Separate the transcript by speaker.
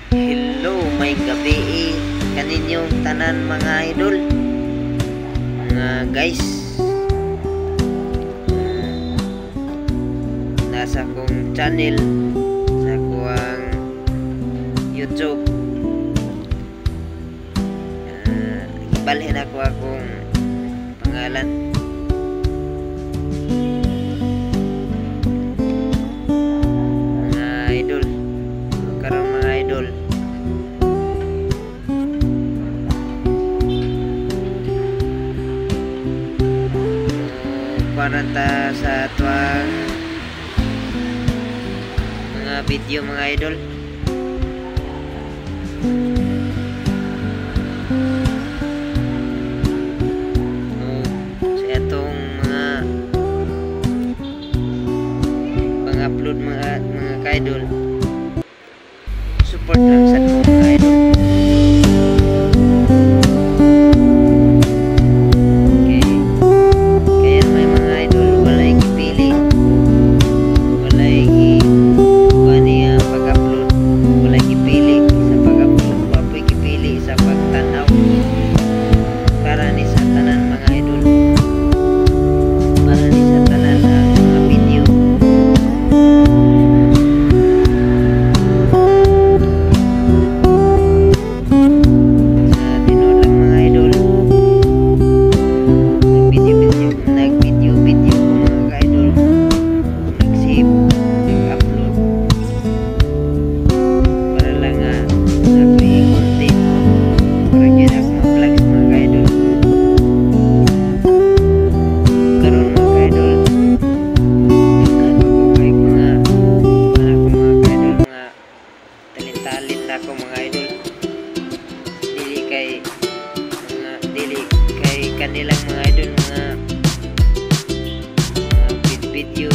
Speaker 1: Hello, may gabi kaninyong tanan mga idol, mga guys. Nasa kong channel sa kuang YouTube. Ibalhin ako akong pangalan. Mga idol, karang mga idol, paranta sa tuwang mga video mga idol. Sa itong mga pang-upload mga ka-idol, support lang sa mga idol. Talent ako mga idol, dili kay kanilang mga idol, mga video